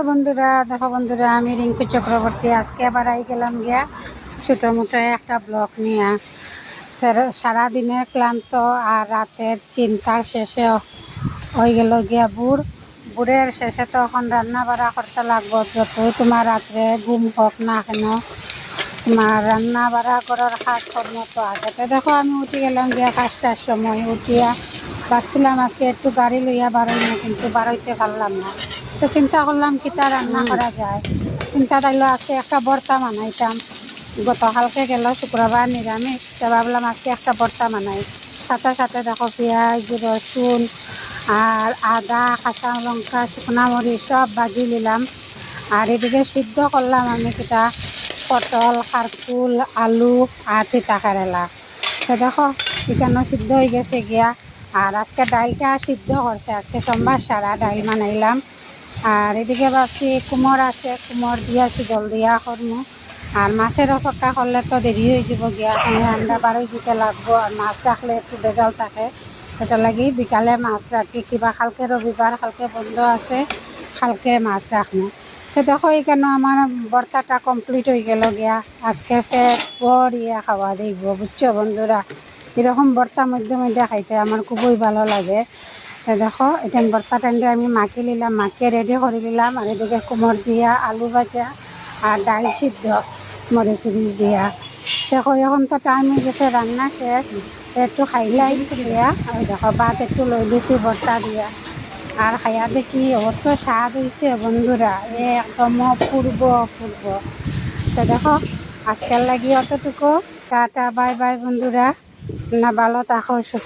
বন্ধুরা, দেখো বন্ধুরা, আমি রিঙ্কু চক্রবর্তী আজকে আবার আই গেলাম গিয়া ছোটো মোটো একটা ব্লগ নিয়ে। সারাদিনের ক্লান্ত আর রাতের চিন্তার শেষে হয়ে গেল গিয়া বুড়ের শেষে তো এখন রান্না বাড়া করতে লাগবো। যতই তোমার রাত্রে ঘুম হোক না কেন, তোমার রান্না বাড়া করার কাজ কর্ম তো আগেতে। দেখো আমি উঠে গেলাম গিয়া 5টার সময়। উঠিয়া ভাবছিলাম আজকে একটু গাড়ি লইয়া বাড়াইনা, কিন্তু বাড়াইতে পারলাম না। তো চিন্তা করলাম কিতা রান্না করা যায়। চিন্তা তাইলো আজকে একটা ভর্তা বানাইতাম। গতকালকে গেল শুক্রবার নিরামিষ, তো ভাবলাম আজকে একটা ভর্তা বানাই। সাথে সাথে দেখো পেঁয়াজ, রসুন আর আদা, কাঁচা লঙ্কা, শুকনা মরিচ সব ভাজি নিলাম। আর এদিকে সিদ্ধ করলাম আমি কিতা পটল, কারকুল, আলু আর তিতা কেরেলা। তো দেখো এখানেও সিদ্ধ হয়ে গেছে গিয়া। আর আজকে ডালটা সিদ্ধ করছে, আজকে সোমবার সারা ডাল বানাইলাম। আর এদিকে ভাবছি কুমড় আছে, কুমড় দিয়া শীতল দিয়া করমু। আর মাছের অপেক্ষা করলে তো দেরি হয়ে যাব গিয়া, আমরা বারোই যেতে লাগবো। আর মাছ রাখলে একটু বেজাল থাকে, সেটা লাগি বিকালে মাছ রাখি। কিবা কালকে রবিবার, কালকে বন্ধ আছে, কালকে মাছ রাখবো। তো দেখো এখানে আমার ভর্তাটা কমপ্লিট হয়ে গেল গিয়া। আজকে পেট ভরিয়া খাওয়া যাইব, বুঝছো বন্ধুরা। এরকম ভর্তা মধ্যে মধ্যে খাইতে আমার খুবই ভালো লাগে। তো দেখো এটা ভর্তা টাইমটা আমি মাখিয়ে নিলাম, মাখিয়ে রেডি করে নিলাম। আর এদিকে কুমড় দিয়া, আলু ভাজা আর ডাল সিদ্ধ মরিচ উরিচ দিয়া। দেখো এখন তো টাইম হয়ে গেছে, রান্না শেষ। একটু খাইলাই দিয়া, ওই দেখো ভাত একটু লই দিছি ভর্তা দিয়া। আর খাইয়া দেখি অত স্বাদ হয়েছে বন্ধুরা, একদম অপূর্ব অপূর্ব। তো দেখো আজকের লাগি অতটুকু। টাটা, বাই বাই বন্ধুরা। না ভালো থাকো, সুস্থ।